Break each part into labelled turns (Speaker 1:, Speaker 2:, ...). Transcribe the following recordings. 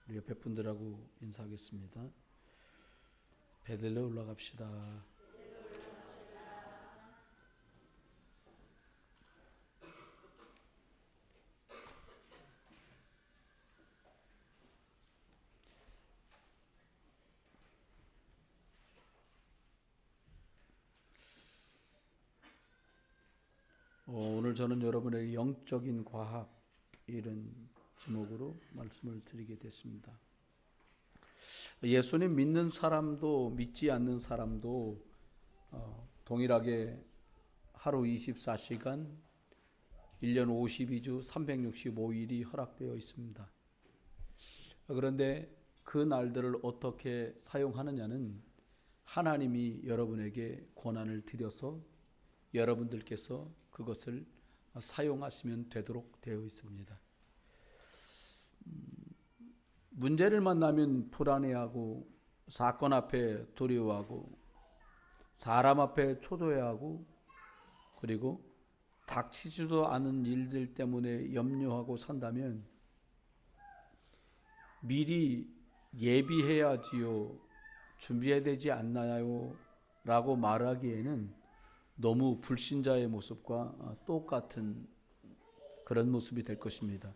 Speaker 1: 우리 옆에 분들하고 인사하겠습니다. 베들레 올라갑시다. 오늘 저는 여러분에게 영적인 과학 이런 제목으로 말씀을 드리게 됐습니다. 예수님 믿는 사람도 믿지 않는 사람도 동일하게 하루 24시간 1년 52주 365일이 허락되어 있습니다. 그런데 그 날들을 어떻게 사용하느냐는 하나님이 여러분에게 권한을 드려서 여러분들께서 그것을 사용하시면 되도록 되어 있습니다. 문제를 만나면 불안해하고 사건 앞에 두려워하고 사람 앞에 초조해하고 그리고 닥치지도 않은 일들 때문에 염려하고 산다면 미리 예비해야지요, 준비해야 되지 않나요? 라고 말하기에는 너무 불신자의 모습과 똑같은 그런 모습이 될 것입니다.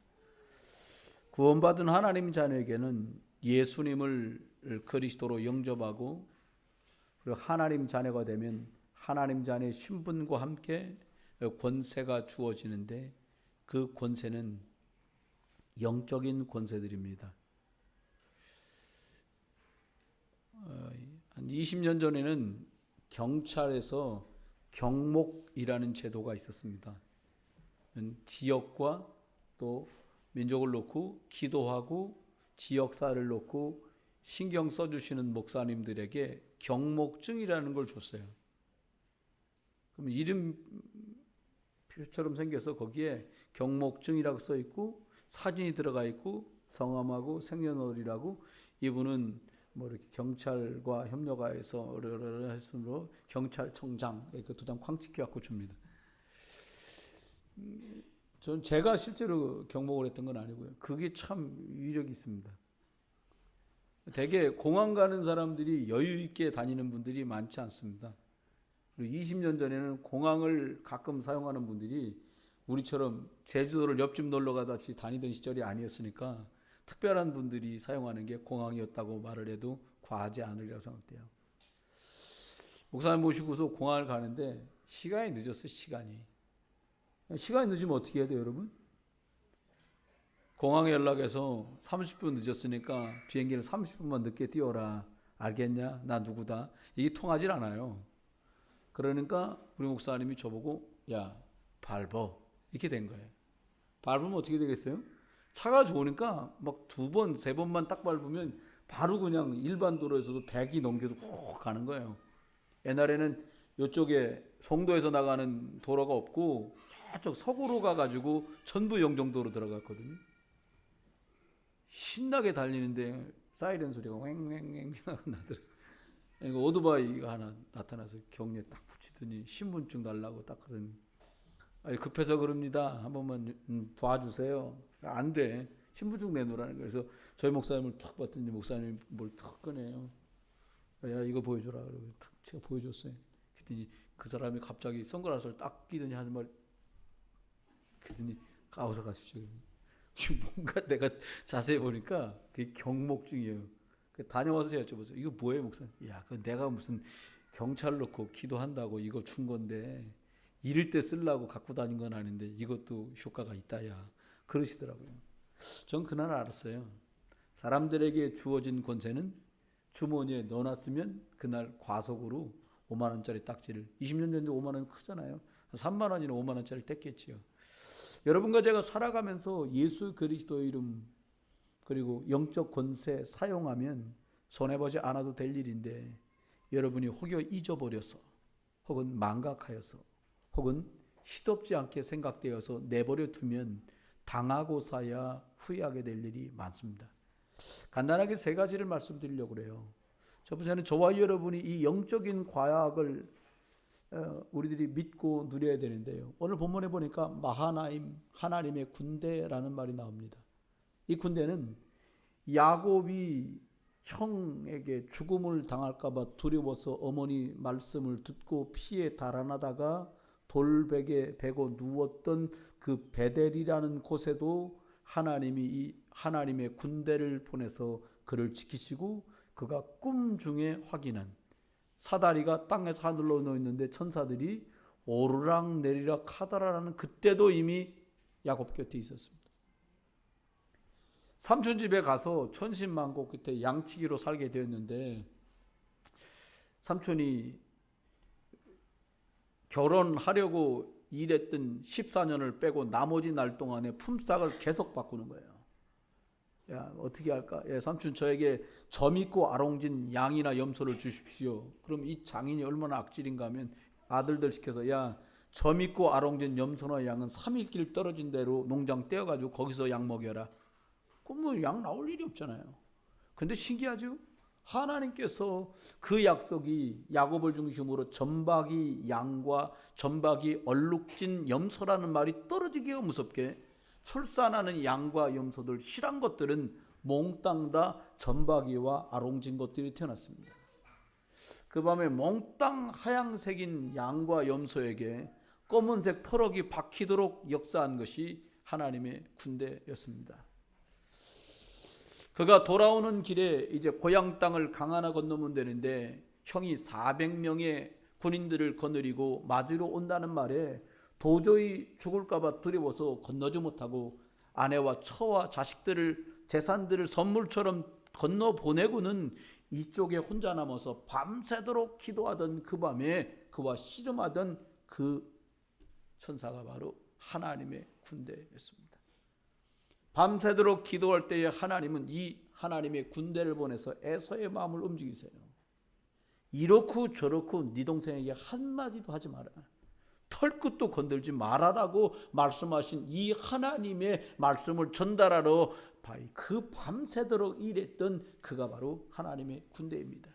Speaker 1: 구원받은 하나님 자녀에게는 예수님을 그리스도로 영접하고 그리고 하나님 자녀가 되면 하나님 자녀의 신분과 함께 권세가 주어지는데 그 권세는 영적인 권세들입니다. 한 20년 전에는 경찰에서 경목이라는 제도가 있었습니다. 지역과 또 민족을 놓고 기도하고 지역사를 놓고 신경 써주시는 목사님들에게 경목증이라는 걸 줬어요. 그럼 이름표처럼 생겨서 거기에 경목증이라고 써 있고 사진이 들어가 있고 성함하고 생년월일하고 이분은 뭐 이렇게 경찰과 협력하여서 했으므로 경찰청장 그 두 장 쾅 찍혀갖고 줍니다. 전 제가 실제로 경목을 했던 건 아니고요. 그게 참 위력이 있습니다. 대개 공항 가는 사람들이 여유 있게 다니는 분들이 많지 않습니다. 그리고 20년 전에는 공항을 가끔 사용하는 분들이 우리처럼 제주도를 옆집 놀러 가듯이 다니던 시절이 아니었으니까 특별한 분들이 사용하는 게 공항이었다고 말을 해도 과하지 않으리라고 생각돼요. 목사님 모시고서 공항을 가는데 시간이 늦었어요. 시간이 늦으면 어떻게 해야 돼요, 여러분? 공항에 연락해서 30분 늦었으니까 비행기를 30분만 늦게 띄워라. 알겠냐? 나 누구다. 이게 통하질 않아요. 그러니까 우리 목사님이 저보고 야, 밟어. 이렇게 된 거예요. 밟으면 어떻게 되겠어요? 차가 좋으니까 막 2번, 3번만 딱 밟으면 바로 그냥 일반 도로에서도 100이 넘겨도 꼭 가는 거예요. 옛날에는 이쪽에 송도에서 나가는 도로가 없고 저쪽 서구로 가가지고 전부 영종도로 들어갔거든요. 신나게 달리는데 사이렌 소리가 왱왱왱 나더라고요. 그러니까 오토바이가 하나 나타나서 경례 딱 붙이더니 신분증 달라고 딱 그러니 아니 급해서 그럽니다. 한 번만 도와주세요. 안 돼. 신분증 내놓으라는 거예요. 그래서 저희 목사님을 탁 봤더니 목사님이 뭘 탁 꺼내요. 야 이거 보여주라. 그러고 탁 제가 보여줬어요. 그랬더니 그 사람이 갑자기 선글라스를 딱 끼더니 하는 말 그랬더니 까워서 가시죠. 뭔가 내가 자세히 보니까 그게 경목증이에요. 다녀와서 제가 여쭤봤어요. 이거 뭐예요 목사님? 야 그 내가 무슨 경찰 놓고 기도한다고 이거 준 건데 이럴 때 쓰려고 갖고 다닌 건 아닌데 이것도 효과가 있다야 그러시더라고요. 전 그날 알았어요. 사람들에게 주어진 권세는 주머니에 넣어놨으면 그날 과속으로 5만 원짜리 딱지를 20년 전에 5만 원 크잖아요. 3만 원이나 5만 원짜리 뗐겠지요. 여러분과 제가 살아가면서 예수 그리스도의 이름 그리고 영적 권세 사용하면 손해보지 않아도 될 일인데 여러분이 혹여 잊어버려서 혹은 망각하여서 혹은 시덥지 않게 생각되어서 내버려 두면 당하고서야 후회하게 될 일이 많습니다. 간단하게 3가지를 말씀드리려고 그래요. 첫 번째는 저와 여러분이 이 영적인 과학을 우리들이 믿고 누려야 되는데요. 오늘 본문에 보니까 마하나임, 하나님의 군대라는 말이 나옵니다. 이 군대는 야곱이 형에게 죽음을 당할까 봐 두려워서 어머니 말씀을 듣고 피해 달아나다가 돌베개 베고 누웠던 그 베델이라는 곳에도 하나님이 이 하나님의 군대를 보내서 그를 지키시고 그가 꿈 중에 확인한 사다리가 땅에서 하늘로 놓여 있는데 천사들이 오르락 내리락 하더라라는 그때도 이미 야곱 곁에 있었습니다. 삼촌 집에 가서 천신만고 끝에 양치기로 살게 되었는데 삼촌이 결혼하려고 일했던 14년을 빼고 나머지 날 동안에 품삯을 계속 바꾸는 거예요. 야, 어떻게 할까? 예, 삼촌 저에게 점 있고 아롱진 양이나 염소를 주십시오. 그럼 이 장인이 얼마나 악질인가 하면 아들들 시켜서 야, 점 있고 아롱진 염소나 양은 3일 길 떨어진 대로 농장 떼어가지고 거기서 양 먹여라. 그럼 뭐 양 나올 일이 없잖아요. 근데 신기하죠? 하나님께서 그 약속이 야곱을 중심으로 점박이 양과 점박이 얼룩진 염소라는 말이 떨어지기가 무섭게 출산하는 양과 염소들 실한 것들은 몽땅 다 점박이와 아롱진 것들이 태어났습니다. 그 밤에 몽땅 하양색인 양과 염소에게 검은색 터럭이 박히도록 역사한 것이 하나님의 군대였습니다. 그가 돌아오는 길에 이제 고향 땅을 강 하나 건너면 되는데 형이 400명의 군인들을 거느리고 맞으러 온다는 말에 도저히 죽을까 봐 두려워서 건너지 못하고 아내와 처와 자식들을 재산들을 선물처럼 건너 보내고는 이쪽에 혼자 남아서 밤새도록 기도하던 그 밤에 그와 씨름하던 그 천사가 바로 하나님의 군대였습니다. 밤새도록 기도할 때에 하나님은 이 하나님의 군대를 보내서 에서의 마음을 움직이세요. 이렇고 저렇고 네 동생에게 한마디도 하지 마라. 털끝도 건들지 말아라고 말씀하신 이 하나님의 말씀을 전달하러 그 밤새도록 일했던 그가 바로 하나님의 군대입니다.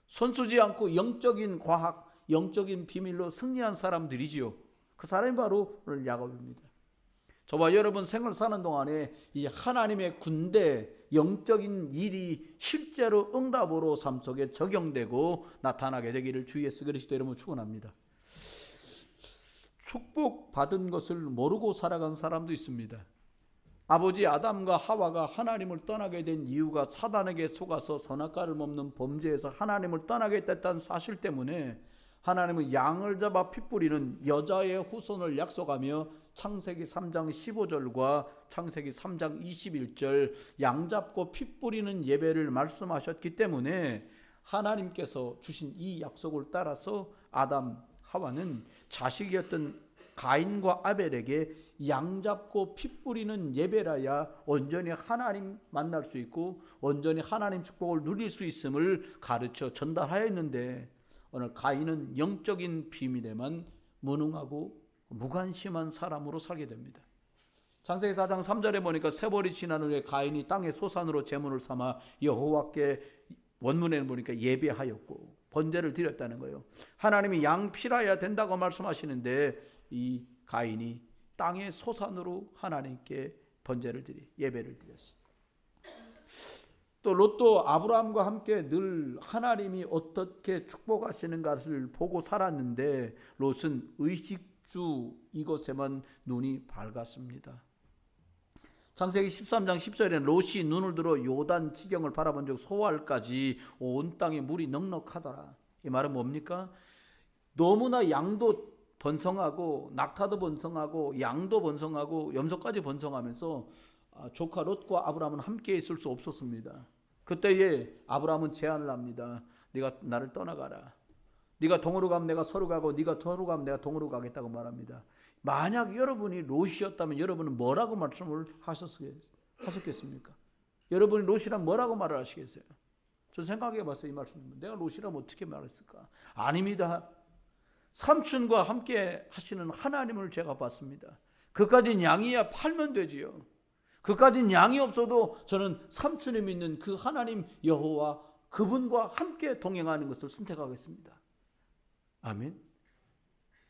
Speaker 1: 손쓰지 않고 영적인 과학, 영적인 비밀로 승리한 사람들이지요. 그 사람이 바로 오늘 야곱입니다. 저와 여러분 생을 사는 동안에 이 하나님의 군대, 영적인 일이 실제로 응답으로 삶 속에 적용되고 나타나게 되기를 주 예수 그리스도 이름으로 축원합니다. 축복받은 것을 모르고 살아간 사람도 있습니다. 아버지 아담과 하와가 하나님을 떠나게 된 이유가 사단에게 속아서 선악과를 먹는 범죄에서 하나님을 떠나게 됐다는 사실 때문에 하나님은 양을 잡아 피 뿌리는 여자의 후손을 약속하며 창세기 3장 15절과 창세기 3장 21절 양 잡고 피 뿌리는 예배를 말씀하셨기 때문에 하나님께서 주신 이 약속을 따라서 아담 하와는 자식이었던 가인과 아벨에게 양 잡고 피 뿌리는 예배라야 온전히 하나님 만날 수 있고 온전히 하나님 축복을 누릴 수 있음을 가르쳐 전달하였는데 오늘 가인은 영적인 비밀에만 무능하고 무관심한 사람으로 살게 됩니다. 창세기 4장 3절에 보니까 세월이 지난 후에 가인이 땅의 소산으로 제물을 삼아 여호와께 원문에 보니까 예배하였고 번제를 드렸다는 거예요. 하나님이 양 피라야 된다고 말씀하시는데 이 가인이 땅의 소산으로 하나님께 번제를 예배를 드렸어요. 또 롯도 아브라함과 함께 늘 하나님이 어떻게 축복하시는 것을 보고 살았는데 롯은 의식주 이것에만 눈이 밝았습니다. 창세기 13장 10절에는 롯이 눈을 들어 요단 지경을 바라본 적 소알까지 온 땅에 물이 넉넉하더라. 이 말은 뭡니까? 너무나 양도 번성하고 낙타도 번성하고 양도 번성하고 염소까지 번성하면서 조카 롯과 아브라함은 함께 있을 수 없었습니다. 그때에 아브라함은 제안을 합니다. 네가 나를 떠나가라. 네가 동으로 가면 내가 서로 가고 네가 서로 가면 내가 동으로 가겠다고 말합니다. 만약 여러분이 롯이었다면 여러분은 뭐라고 말씀을 하셨겠습니까? 여러분이 롯이란 뭐라고 말을 하시겠어요? 저 생각해 봤어요. 이 말씀. 내가 롯이라면 어떻게 말했을까? 아닙니다. 삼촌과 함께 하시는 하나님을 제가 봤습니다. 그까진 양이야 팔면 되지요. 그까진 양이 없어도 저는 삼촌이 믿는 그 하나님 여호와 그분과 함께 동행하는 것을 선택하겠습니다. 아멘.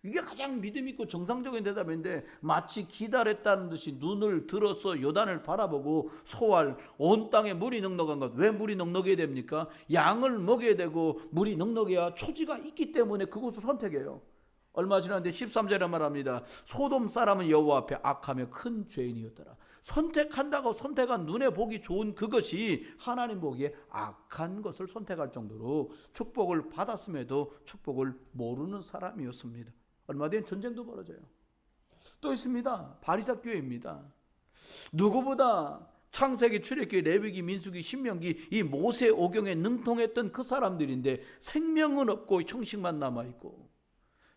Speaker 1: 이게 가장 믿음 있고 정상적인 대답인데 마치 기다렸다는 듯이 눈을 들어서 요단을 바라보고 소알 온 땅에 물이 넉넉한 것. 왜 물이 넉넉해야 됩니까? 양을 먹여야 되고 물이 넉넉해야 초지가 있기 때문에 그곳을 선택해요. 얼마 지났는데 13절에 말합니다. 소돔 사람은 여호와 앞에 악하며 큰 죄인이었더라. 선택한다고 선택한 눈에 보기 좋은 그것이 하나님 보기에 악한 것을 선택할 정도로 축복을 받았음에도 축복을 모르는 사람이었습니다. 얼마 뒤엔 전쟁도 벌어져요. 또 있습니다. 바리사 교회입니다. 누구보다 창세기, 출애굽기, 레위기, 민수기, 신명기 이 모세 오경에 능통했던 그 사람들인데 생명은 없고 형식만 남아있고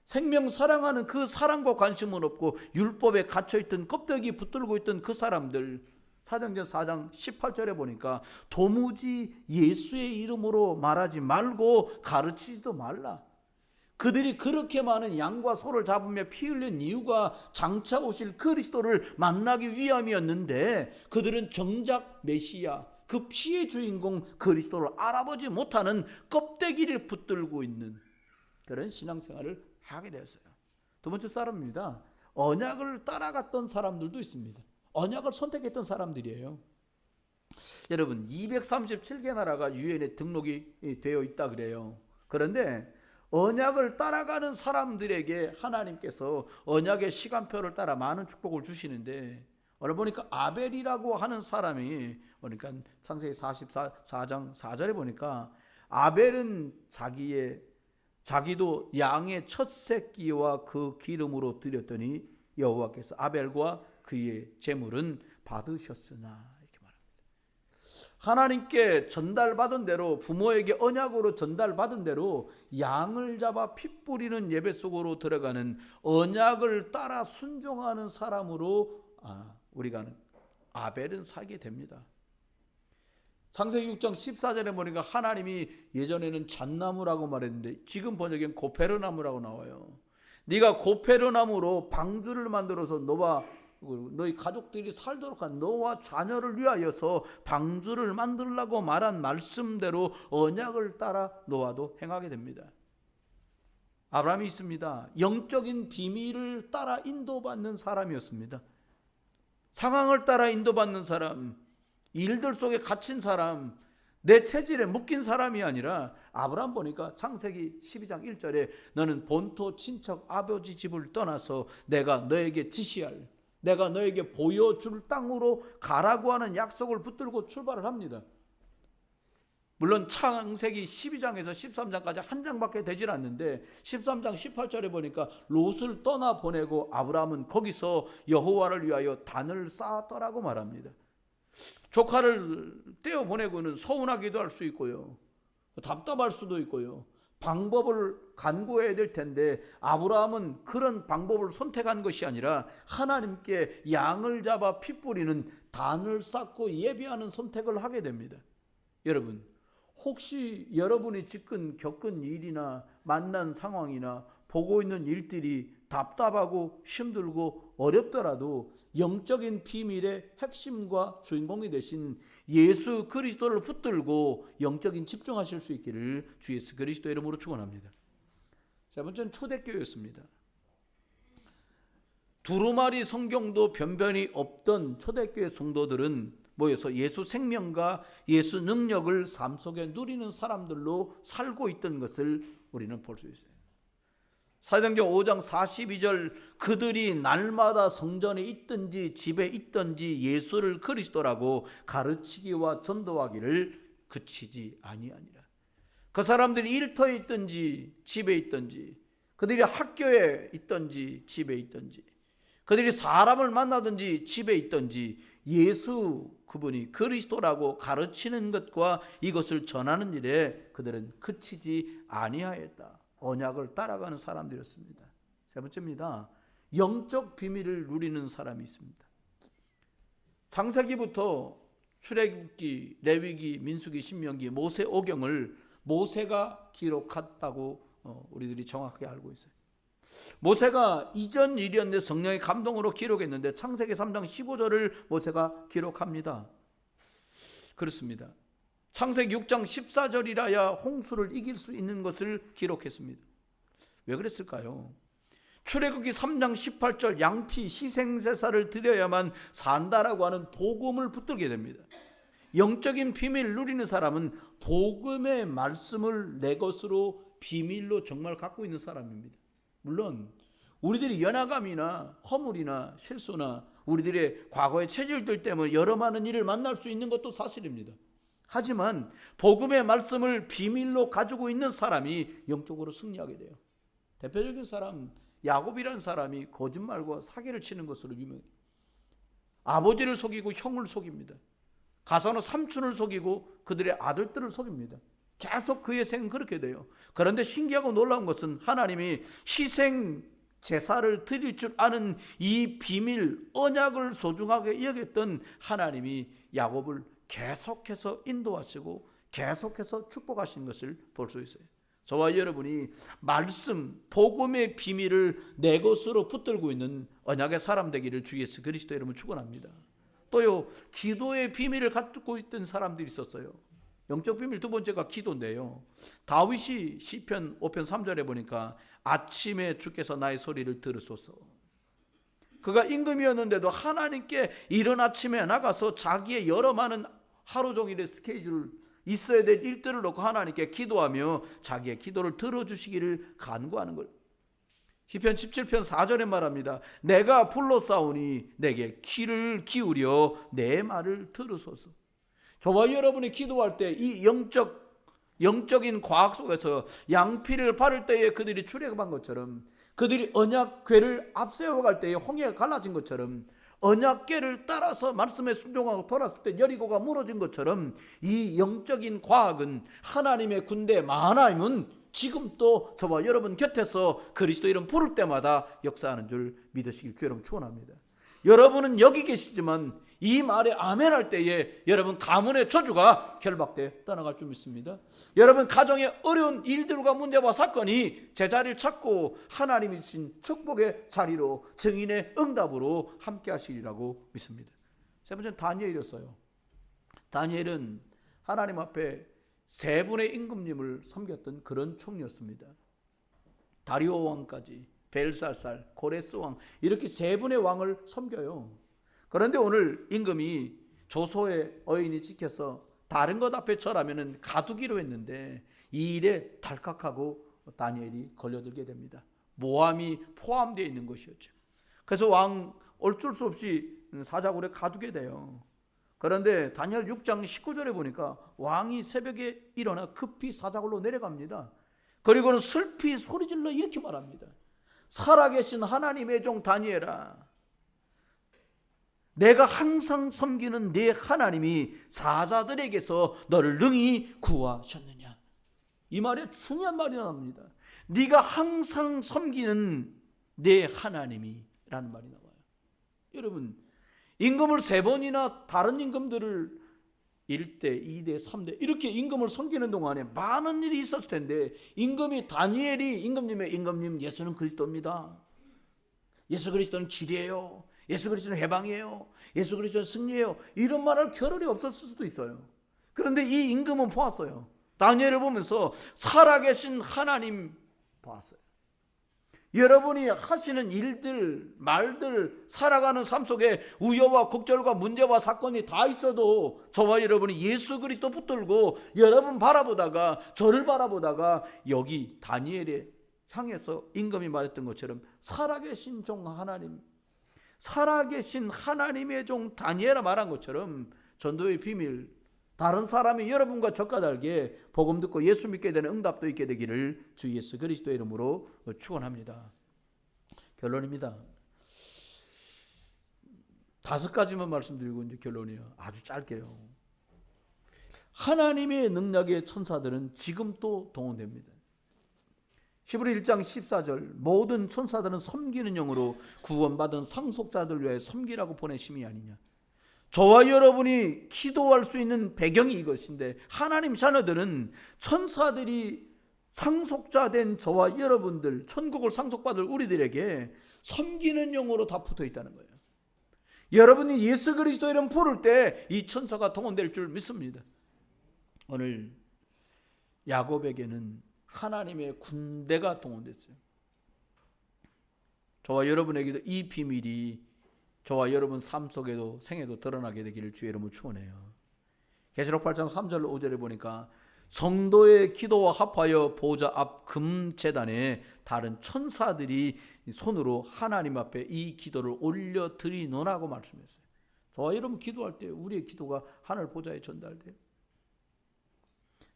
Speaker 1: 생명 사랑하는 그 사랑과 관심은 없고 율법에 갇혀있던 껍데기 붙들고 있던 그 사람들, 사도행전 4장 18절에 보니까 도무지 예수의 이름으로 말하지 말고 가르치지도 말라. 그들이 그렇게 많은 양과 소를 잡으며 피 흘린 이유가 장차 오실 그리스도를 만나기 위함이었는데 그들은 정작 메시아, 그 피의 주인공 그리스도를 알아보지 못하는 껍데기를 붙들고 있는 그런 신앙생활을 하게 되었어요. 두 번째 사람입니다. 언약을 따라갔던 사람들도 있습니다. 언약을 선택했던 사람들이에요. 여러분 237개 나라가 유엔에 등록이 되어 있다 그래요. 그런데 언약을 따라가는 사람들에게 하나님께서 언약의 시간표를 따라 많은 축복을 주시는데 오늘 보니까 아벨이라고 하는 사람이 그러니까 창세기 44장 4절에 보니까 아벨은 자기도 양의 첫 새끼와 그 기름으로 드렸더니 여호와께서 아벨과 그의 제물은 받으셨으나 이렇게 말합니다. 하나님께 전달받은 대로 부모에게 언약으로 전달받은 대로 양을 잡아 피 뿌리는 예배 속으로 들어가는 언약을 따라 순종하는 사람으로 우리가 아벨은 살게 됩니다. 창세기 6장 14절에 보니까 하나님이 예전에는 잣나무라고 말했는데 지금 번역엔 고페르나무라고 나와요. 네가 고페르나무로 방주를 만들어서 너희 가족들이 살도록 한 너와 자녀를 위하여서 방주를 만들라고 말한 말씀대로 언약을 따라 노아도 행하게 됩니다. 아브라함이 있습니다. 영적인 비밀을 따라 인도받는 사람이었습니다. 상황을 따라 인도받는 사람, 일들 속에 갇힌 사람, 내 체질에 묶인 사람이 아니라 아브라함 보니까 창세기 12장 1절에 너는 본토 친척 아버지 집을 떠나서 내가 너에게 지시할, 내가 너에게 보여줄 땅으로 가라고 하는 약속을 붙들고 출발을 합니다. 물론 창세기 12장에서 13장까지 한 장밖에 되질 않는데 13장 18절에 보니까 롯을 떠나보내고 아브라함은 거기서 여호와를 위하여 단을 쌓았더라고 말합니다. 조카를 떼어보내고는 서운하기도 할 수 있고요. 답답할 수도 있고요. 방법을 간구해야 될 텐데 아브라함은 그런 방법을 선택한 것이 아니라 하나님께 양을 잡아 피 뿌리는 단을 쌓고 예비하는 선택을 하게 됩니다. 여러분, 혹시 여러분이 지금 겪은 일이나 만난 상황이나 보고 있는 일들이 답답하고 힘들고 어렵더라도 영적인 비밀의 핵심과 주인공이 되신 예수 그리스도를 붙들고 영적인 집중하실 수 있기를 주 예수 그리스도 이름으로 축원합니다. 세 번째는 초대교회였습니다. 두루마리 성경도 변변이 없던 초대교회 성도들은 모여서 예수 생명과 예수 능력을 삶 속에 누리는 사람들로 살고 있던 것을 우리는 볼 수 있어요. 사도행전 5장 42절 그들이 날마다 성전에 있든지 집에 있든지 예수를 그리스도라고 가르치기와 전도하기를 그치지 아니하니라. 그 사람들이 일터에 있든지 집에 있든지 그들이 학교에 있든지 집에 있든지 그들이 사람을 만나든지 집에 있든지 예수 그분이 그리스도라고 가르치는 것과 이것을 전하는 일에 그들은 그치지 아니하였다. 언약을 따라가는 사람들이었습니다. 세 번째입니다. 영적 비밀을 누리는 사람이 있습니다. 창세기부터 출애굽기, 레위기, 민수기, 신명기, 모세 오경을 모세가 기록했다고 우리들이 정확하게 알고 있어요. 모세가 이전 일이었는데 성령의 감동으로 기록했는데 창세기 3장 15절을 모세가 기록합니다. 그렇습니다. 창세기 6장 14절이라야 홍수를 이길 수 있는 것을 기록했습니다. 왜 그랬을까요? 출애굽기 3장 18절 양피 희생제사를 드려야만 산다라고 하는 복음을 붙들게 됩니다. 영적인 비밀을 누리는 사람은 복음의 말씀을 내 것으로 비밀로 정말 갖고 있는 사람입니다. 물론 우리들이 연약함이나 허물이나 실수나 우리들의 과거의 체질들 때문에 여러 많은 일을 만날 수 있는 것도 사실입니다. 하지만 복음의 말씀을 비밀로 가지고 있는 사람이 영적으로 승리하게 돼요. 대표적인 사람 야곱이라는 사람이 거짓말과 사기를 치는 것으로 유명해요. 아버지를 속이고 형을 속입니다. 가서는 삼촌을 속이고 그들의 아들들을 속입니다. 계속 그의 생은 그렇게 돼요. 그런데 신기하고 놀라운 것은 하나님이 희생 제사를 드릴 줄 아는 이 비밀 언약을 소중하게 여겼던 하나님이 야곱을 계속해서 인도하시고 계속해서 축복하신 것을 볼 수 있어요. 저와 여러분이 말씀, 복음의 비밀을 내 것으로 붙들고 있는 언약의 사람 되기를 주 예수 그리스도 이름으로 축원합니다. 또요, 기도의 비밀을 갖고 있던 사람들이 있었어요. 영적 비밀 두 번째가 기도인데요. 다윗이 시편 5편 3절에 보니까 아침에 주께서 나의 소리를 들으소서. 그가 임금이었는데도 하나님께 이른 아침에 나가서 자기의 여러 많은 하루 종일의 스케줄 있어야 될 일들을 놓고 하나님께 기도하며 자기의 기도를 들어주시기를 간구하는 걸. 시편 17편 4절에 말합니다. 내가 불러싸우니 내게 귀를 기울여 내 말을 들으소서. 저와 여러분이 기도할 때 이 영적인 과학 속에서 양피를 바를 때에 그들이 출애굽한 것처럼, 그들이 언약궤를 앞세워갈 때에 홍해가 갈라진 것처럼, 언약궤를 따라서 말씀에 순종하고 돌았을 때 여리고가 무너진 것처럼 이 영적인 과학은 하나님의 군대 마하나임은 지금 또 저와 여러분 곁에서 그리스도 이름 부를 때마다 역사하는 줄 믿으시길 주 여러분 축원합니다. 여러분은 여기 계시지만 이 말에 아멘할 때에 여러분 가문의 저주가 결박돼 떠나갈 줄 믿습니다. 여러분 가정의 어려운 일들과 문제와 사건이 제자리를 찾고 하나님이 주신 축복의 자리로 증인의 응답으로 함께 하시리라고 믿습니다. 세 번째는 다니엘이었어요. 다니엘은 하나님 앞에 세 분의 임금님을 섬겼던 그런 총리였습니다. 다리오 왕까지 벨살살, 고레스 왕 이렇게 세 분의 왕을 섬겨요. 그런데 오늘 임금이 조소의 어인이 지켜서 다른 것 앞에 절하면 가두기로 했는데 이 일에 탈각하고 다니엘이 걸려들게 됩니다. 모함이 포함되어 있는 것이었죠. 그래서 왕 어쩔 수 없이 사자굴에 가두게 돼요. 그런데 다니엘 6장 19절에 보니까 왕이 새벽에 일어나 급히 사자굴로 내려갑니다. 그리고는 슬피 소리질러 이렇게 말합니다. 살아계신 하나님의 종 다니엘아, 내가 항상 섬기는 내 하나님이 사자들에게서 너를 능히 구하셨느냐. 이 말에 중요한 말이 나옵니다. 네가 항상 섬기는 내 하나님이 라는 말이 나와요. 여러분, 임금을 세 번이나 다른 임금들을 1대, 2대, 3대 이렇게 임금을 섬기는 동안에 많은 일이 있었을 텐데 임금이 다니엘이 임금님 예수는 그리스도입니다. 예수 그리스도는 길이에요. 예수 그리스도는 해방이에요. 예수 그리스도는 승리예요. 이런 말할 겨를이 없었을 수도 있어요. 그런데 이 임금은 보았어요. 다니엘을 보면서 살아계신 하나님 보았어요. 여러분이 하시는 일들, 말들, 살아가는 삶 속에 우여와 곡절과 문제와 사건이 다 있어도 저와 여러분이 예수 그리스도 붙들고 여러분 바라보다가 저를 바라보다가 여기 다니엘에 향해서 임금이 말했던 것처럼 살아계신 종 하나님, 살아계신 하나님의 종 다니엘아 말한 것처럼 전도의 비밀, 다른 사람이 여러분과 저과 다르게 복음 듣고 예수 믿게 되는 응답도 있게 되기를 주 예수 그리스도의 이름으로 축원합니다. 결론입니다. 5가지만 말씀드리고 이제 결론이에요. 아주 짧게요. 하나님의 능력의 천사들은 지금 또 동원됩니다. 히브리 1장 14절 모든 천사들은 섬기는 영으로 구원받은 상속자들 위해 섬기라고 보내심이 아니냐. 저와 여러분이 기도할 수 있는 배경이 이것인데 하나님 자녀들은 천사들이 상속자된 저와 여러분들, 천국을 상속받을 우리들에게 섬기는 영으로 다 붙어 있다는 거예요. 여러분이 예수 그리스도 이름 부를 때 이 천사가 동원될 줄 믿습니다. 오늘 야곱에게는 하나님의 군대가 동원됐어요. 저와 여러분에게도 이 비밀이 저와 여러분 삶 속에도 생애도 드러나게 되기를 주의 이름으로 축원해요. 계시록 8장 3절 5절에 보니까 성도의 기도와 합하여 보좌 앞 금제단에 다른 천사들이 손으로 하나님 앞에 이 기도를 올려 드리노라고 말씀했어요. 저와 여러분 기도할 때 우리의 기도가 하늘 보좌에 전달돼요.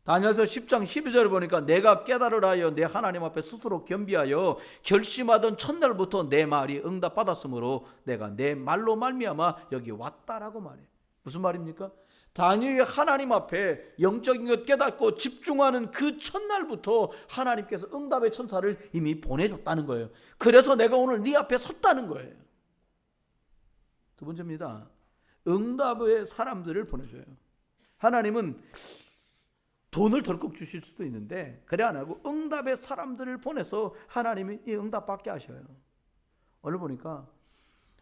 Speaker 1: 다니엘서 10장 12절을 보니까 내가 깨달으라 하여 내 하나님 앞에 스스로 겸비하여 결심하던 첫날부터 내 말이 응답받았으므로 내가 내 말로 말미암아 여기 왔다라고 말해. 무슨 말입니까? 다니엘이 하나님 앞에 영적인 것 깨닫고 집중하는 그 첫날부터 하나님께서 응답의 천사를 이미 보내줬다는 거예요. 그래서 내가 오늘 네 앞에 섰다는 거예요. 두 번째입니다. 응답의 사람들을 보내줘요. 하나님은 돈을 덜컥 주실 수도 있는데 그래 안 하고 응답의 사람들을 보내서 하나님이 이 응답 받게 하셔요. 오늘 보니까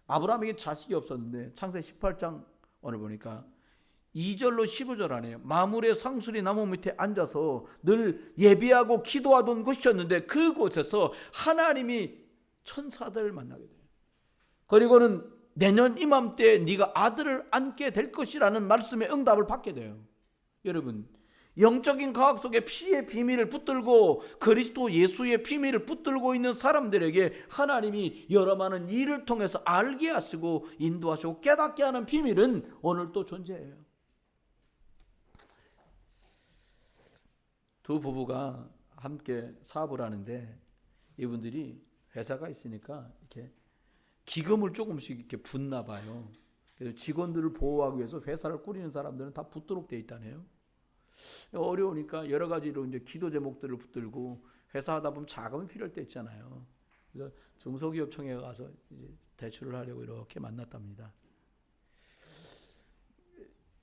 Speaker 1: 아브라함에게 자식이 없었는데 창세기 18장 오늘 보니까 2절로 15절 안에 마물의 상수리 나무 밑에 앉아서 늘 예비하고 기도하던 곳이었는데 그곳에서 하나님이 천사들을 만나게 돼요. 그리고는 내년 이맘때 네가 아들을 안게 될 것이라는 말씀의 응답을 받게 돼요. 여러분, 영적인 과학 속에 피의 비밀을 붙들고 그리스도 예수의 비밀을 붙들고 있는 사람들에게 하나님이 여러 많은 일을 통해서 알게 하시고 인도하시고 깨닫게 하는 비밀은 오늘도 존재해요. 두 부부가 함께 사업을 하는데 이분들이 회사가 있으니까 이렇게 기금을 조금씩 이렇게 붓나 봐요. 그래서 직원들을 보호하기 위해서 회사를 꾸리는 사람들은 다 붓도록 돼 있다네요. 어려우니까 여러 가지로 이제 기도 제목들을 붙들고 회사 하다 보면 자금이 필요할 때 있잖아요. 그래서 중소기업청에 가서 이제 대출을 하려고 이렇게 만났답니다.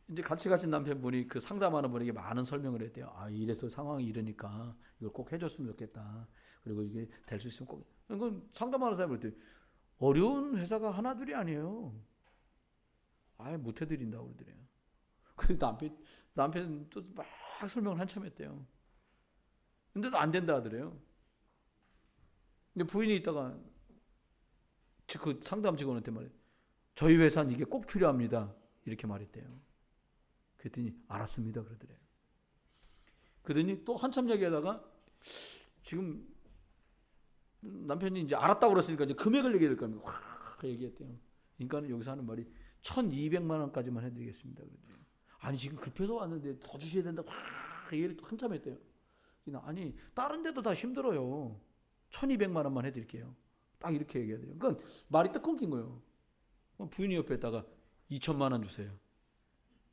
Speaker 1: 이제 같이 가신 남편분이 그 상담하는 분에게 많은 설명을 했대요. 아, 이래서 상황이 이러니까 이걸 꼭 해줬으면 좋겠다. 그리고 이게 될 수 있으면 꼭. 그건 상담하는 사람이 그랬대요. 어려운 회사가 하나둘이 아니에요. 아예 못 해드린다고 그러더래요. 그 남편 또 막 설명을 한참 했대요. 근데도 안 된다 하더래요. 근데 부인이 있다가 그 상담 직원한테 말해. 저희 회사는 이게 꼭 필요합니다. 이렇게 말했대요. 그랬더니 알았습니다 그러더래요. 그러더니 또 한참 얘기하다가 지금 남편이 이제 알았다고 그랬으니까 이제 금액을 얘기할 겁니다. 확 얘기했대요. 그러니까 여기서 하는 말이 1,200만 원까지만 해드리겠습니다 그러더래요. 아니 지금 급해서 왔는데 더 주셔야 된다고 얘기를 한참 했대요. 아니 다른 데도 다 힘들어요. 1,200만 원만 해드릴게요. 딱 이렇게 얘기하더래요. 그러니까 말이 딱 끊긴 거예요. 부인이 옆에다가 2,000만 원 주세요.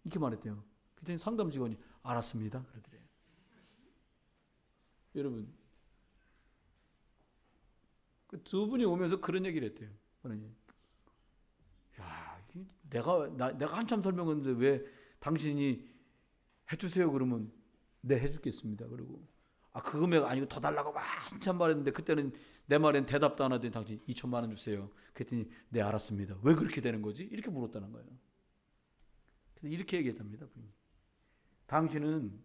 Speaker 1: 이렇게 말했대요. 그랬더니 상담 직원이 알았습니다 그러더래요. 여러분 그 두 분이 오면서 그런 얘기를 했대요. 야, 내가 한참 설명했는데 왜 당신이 해주세요 그러면 네 해주겠습니다. 그리고 그 금액 아니고 더 달라고 막 한참 말했는데 그때는 내 말엔 대답도 안 하더니 당신 2,000만 원 주세요. 그랬더니 네 알았습니다. 왜 그렇게 되는 거지? 이렇게 물었다는 거예요. 그래서 이렇게 얘기했답니다. 당신은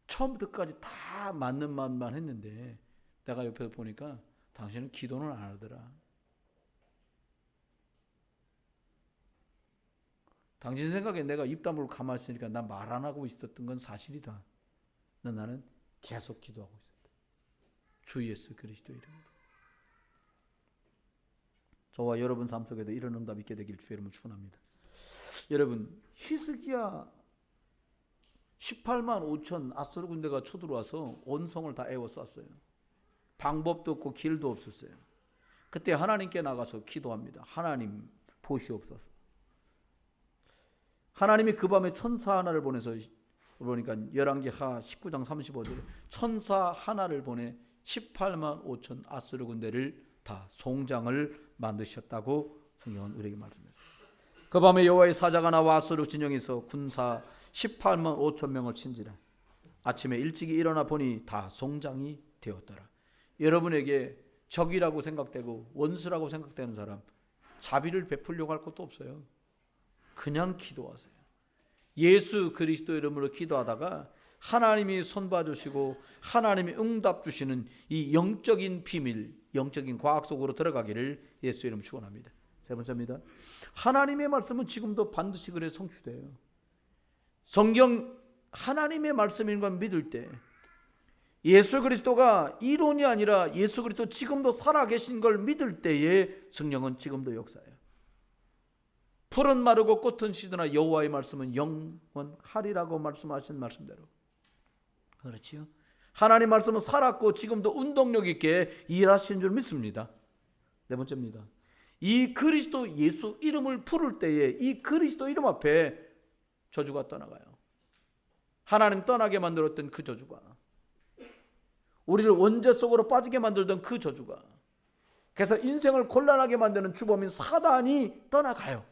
Speaker 1: 처음부터까지 다 맞는 말만 했는데 내가 옆에서 보니까 당신은 기도는 안 하더라. 당신 생각에 내가 입 다물고 가만히 있으니까 나 말 안 하고 있었던 건 사실이다. 나는 계속 기도하고 있었다. 주 예수 그리스도 이름으로. 저와 여러분 삶 속에도 이런 응답 있게 되길 주의 이름으로 축원합니다. 여러분 히스기야 18만 5천 아수르 군대가 쳐들어와서 온 성을 다 에워쌌어요. 방법도 없고 길도 없었어요. 그때 하나님께 나가서 기도합니다. 하나님 보시옵소서. 하나님이 그 밤에 천사 하나를 보내서 그러니까 열왕기하 19장 35절에 천사 하나를 보내 18만 5천 아수르 군대를 다 송장을 만드셨다고 성경은 우리에게 말씀했어요. 그 밤에 여호와의 사자가 나와 아수르 진영에서 군사 18만 5천 명을 친지라. 아침에 일찍이 일어나 보니 다 송장이 되었더라. 여러분에게 적이라고 생각되고 원수라고 생각되는 사람 자비를 베풀려고 할 것도 없어요. 그냥 기도하세요. 예수 그리스도 이름으로 기도하다가 하나님이 손봐주시고 하나님이 응답 주시는 이 영적인 비밀, 영적인 과학 속으로 들어가기를 예수 이름 축원합니다. 세 번째입니다. 하나님의 말씀은 지금도 반드시 그래 성취돼요. 성경 하나님의 말씀인 걸 믿을 때 예수 그리스도가 이론이 아니라 예수 그리스도 지금도 살아계신 걸 믿을 때에 성령은 지금도 역사해요. 풀은 마르고 꽃은 시드나 여호와의 말씀은 영원하리라고 말씀하신 말씀대로 그렇지요. 하나님 말씀은 살았고 지금도 운동력 있게 일하신 줄 믿습니다. 네 번째입니다. 이 그리스도 예수 이름을 부를 때에 이 그리스도 이름 앞에 저주가 떠나가요. 하나님 떠나게 만들었던 그 저주가, 우리를 원죄 속으로 빠지게 만들던 그 저주가, 그래서 인생을 곤란하게 만드는 주범인 사단이 떠나가요.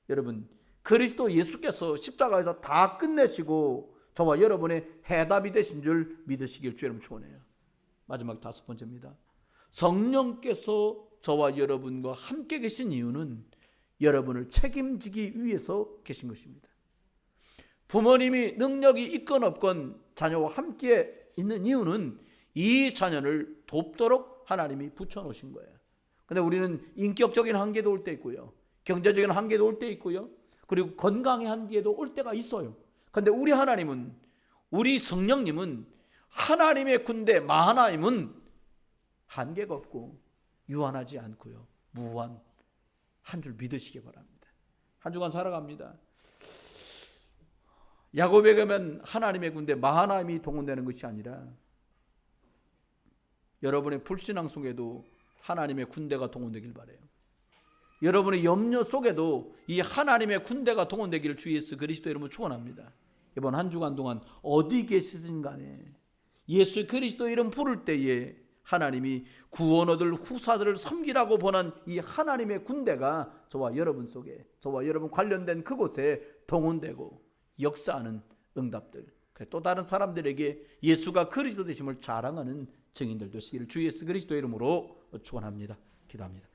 Speaker 1: 여러분, 그리스도 예수께서 십자가에서 다 끝내시고 저와 여러분의 해답이 되신 줄 믿으시길 주 여러분 축원해요. 마지막 다섯 번째입니다. 성령께서 저와 여러분과 함께 계신 이유는 여러분을 책임지기 위해서 계신 것입니다. 부모님이 능력이 있건 없건 자녀와 함께 있는 이유는 이 자녀를 돕도록 하나님이 붙여놓으신 거예요. 근데 우리는 인격적인 한계도 올 때 있고요, 경제적인 한계도 올 때 있고요, 그리고 건강의 한계도 올 때가 있어요. 근데 우리 하나님은, 우리 성령님은, 하나님의 군대 마하나임은 한계가 없고 유한하지 않고요, 무한한 줄 믿으시기 바랍니다. 한 주간 살아갑니다. 야곱에 가면 하나님의 군대 마하나임이 동원되는 것이 아니라 여러분의 불신앙 속에도 하나님의 군대가 동원되길 바라요. 여러분의 염려 속에도 이 하나님의 군대가 동원되기를 주 예수 그리스도 이름으로 축원합니다. 이번 한 주간 동안 어디 계시든 간에 예수 그리스도 이름 부를 때에 하나님이 구원 얻을 후사들을 섬기라고 보낸 이 하나님의 군대가 저와 여러분 속에, 저와 여러분 관련된 그곳에 동원되고 역사하는 응답들, 또 다른 사람들에게 예수가 그리스도 되심을 자랑하는 증인들 되시기를 주 예수 그리스도 이름으로 축원합니다. 기도합니다.